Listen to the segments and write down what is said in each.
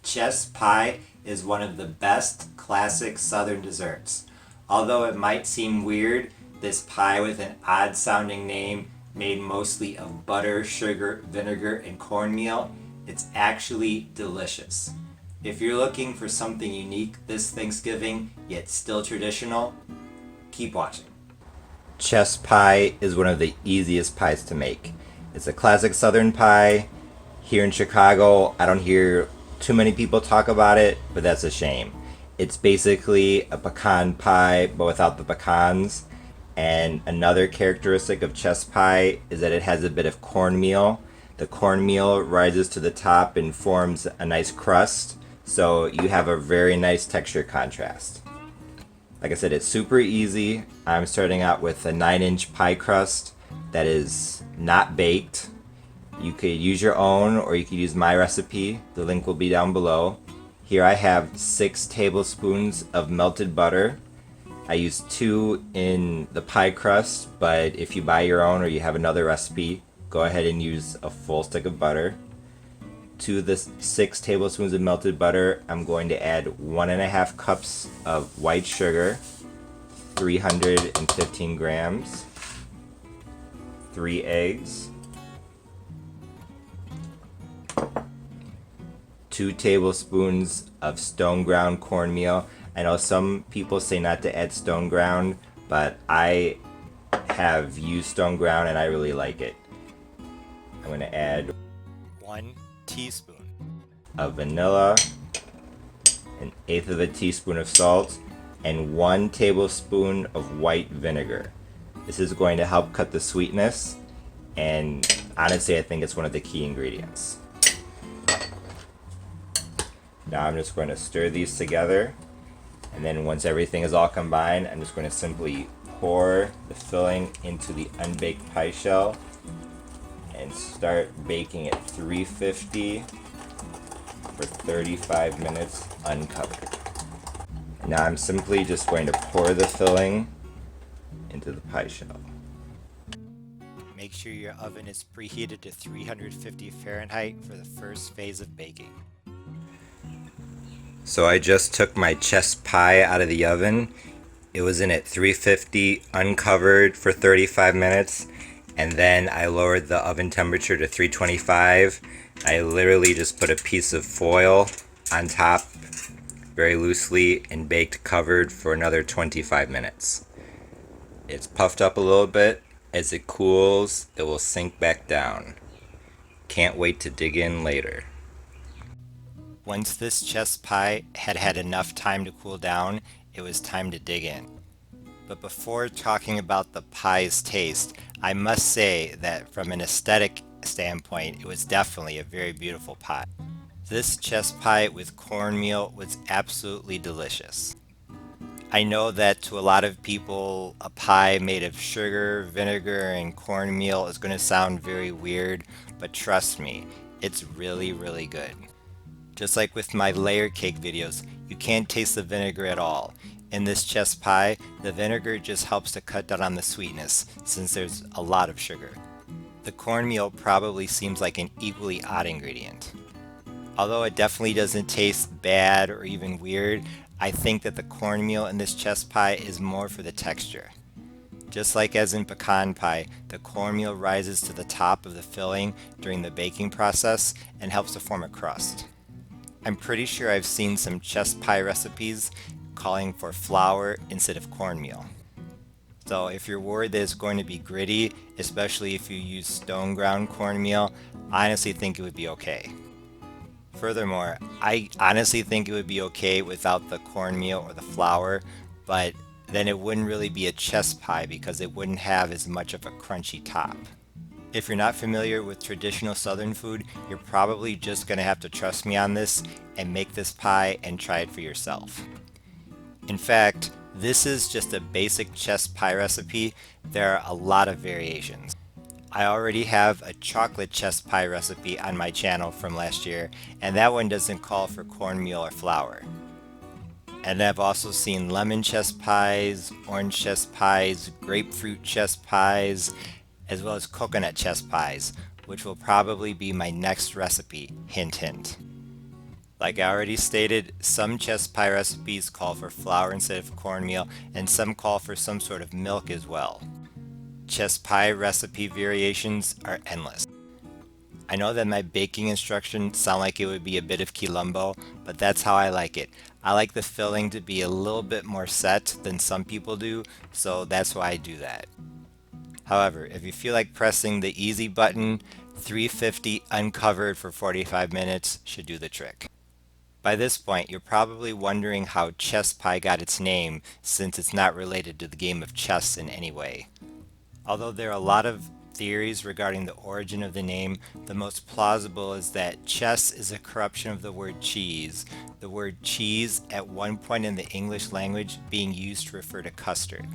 Chess pie is one of the best classic southern desserts. Although it might seem weird, this pie with an odd sounding name made mostly of butter, sugar, vinegar, and cornmeal, it's actually delicious. If you're looking for something unique this Thanksgiving, yet still traditional, keep watching. Chess pie is one of the easiest pies to make. It's a classic southern pie. Here in Chicago, I don't hear too many people talk about it, but that's a shame. It's basically a pecan pie, but without the pecans. And another characteristic of chess pie is that it has a bit of cornmeal. The cornmeal rises to the top and forms a nice crust, so you have a very nice texture contrast. Like I said, it's super easy. I'm starting out with a 9-inch pie crust that is not baked. You could use your own or you could use my recipe. The link will be down below. Here I have 6 tablespoons of melted butter. I use 2 in the pie crust, but if you buy your own or you have another recipe, go ahead and use a full stick of butter. To the 6 tablespoons of melted butter, I'm going to add 1.5 cups of white sugar, 315 grams, 3 eggs, 2 tablespoons of stone ground cornmeal. I know some people say not to add stone ground, but I have used stone ground and I really like it. I'm going to add 1 teaspoon of vanilla, 1/8 of a teaspoon of salt, and 1 tablespoon of white vinegar. This is going to help cut the sweetness, and honestly I think it's one of the key ingredients. Now I'm just going to stir these together, and then once everything is all combined, I'm just going to simply pour the filling into the unbaked pie shell and start baking at 350 for 35 minutes uncovered. Now I'm simply just going to pour the filling into the pie shell. Make sure your oven is preheated to 350 Fahrenheit for the first phase of baking. So I just took my chess pie out of the oven. It was in at 350 uncovered for 35 minutes, and then I lowered the oven temperature to 325. I literally just put a piece of foil on top very loosely and baked covered for another 25 minutes. It's puffed up a little bit. As it cools, it will sink back down. Can't wait to dig in later. Once this chess pie had had enough time to cool down, it was time to dig in. But before talking about the pie's taste, I must say that from an aesthetic standpoint, it was definitely a very beautiful pie. This chess pie with cornmeal was absolutely delicious. I know that to a lot of people, a pie made of sugar, vinegar, and cornmeal is going to sound very weird, but trust me, it's really, really good. Just like with my layer cake videos, you can't taste the vinegar at all. In this chess pie, the vinegar just helps to cut down on the sweetness since there's a lot of sugar. The cornmeal probably seems like an equally odd ingredient. Although it definitely doesn't taste bad or even weird, I think that the cornmeal in this chess pie is more for the texture. Just like as in pecan pie, the cornmeal rises to the top of the filling during the baking process and helps to form a crust. I'm pretty sure I've seen some chess pie recipes calling for flour instead of cornmeal. So if you're worried that it's going to be gritty, especially if you use stone ground cornmeal, I honestly think it would be okay. Furthermore, I honestly think it would be okay without the cornmeal or the flour, but then it wouldn't really be a chess pie because it wouldn't have as much of a crunchy top. If you're not familiar with traditional southern food, you're probably just going to have to trust me on this and make this pie and try it for yourself. In fact, this is just a basic chess pie recipe. There are a lot of variations. I already have a chocolate chess pie recipe on my channel from last year, and that one doesn't call for cornmeal or flour. And I've also seen lemon chess pies, orange chess pies, grapefruit chess pies, as well as coconut chess pies, which will probably be my next recipe, hint hint. Like I already stated, some chess pie recipes call for flour instead of cornmeal, and some call for some sort of milk as well. Chess pie recipe variations are endless. I know that my baking instructions sound like it would be a bit of quilombo, but that's how I like it. I like the filling to be a little bit more set than some people do, so that's why I do that. However, if you feel like pressing the easy button, 350 uncovered for 45 minutes should do the trick. By this point, you're probably wondering how chess pie got its name, since it's not related to the game of chess in any way. Although there are a lot of theories regarding the origin of the name, the most plausible is that chess is a corruption of the word cheese, the word cheese at one point in the English language being used to refer to custard.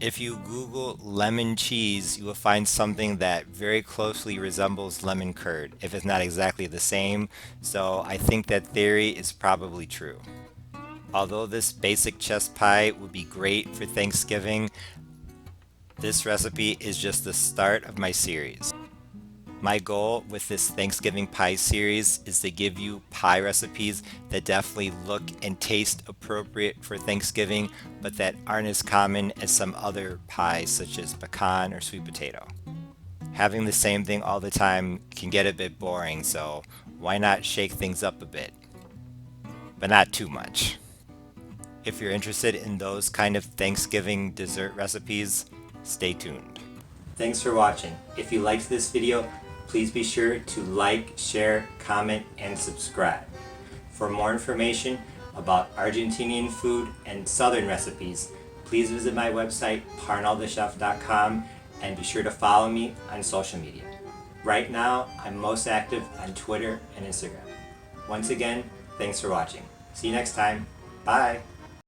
If you Google lemon cheese, you will find something that very closely resembles lemon curd, if it's not exactly the same, so I think that theory is probably true. Although this basic chess pie would be great for Thanksgiving, this recipe is just the start of my series. My goal with this Thanksgiving pie series is to give you pie recipes that definitely look and taste appropriate for Thanksgiving, but that aren't as common as some other pies such as pecan or sweet potato. Having the same thing all the time can get a bit boring, so why not shake things up a bit? But not too much. If you're interested in those kind of Thanksgiving dessert recipes, stay tuned. Thanks for watching. If you liked this video, please be sure to like, share, comment, and subscribe. For more information about Argentinian food and Southern recipes, please visit my website, parnellthechef.com, and be sure to follow me on social media. Right now, I'm most active on Twitter and Instagram. Once again, thanks for watching. See you next time. Bye!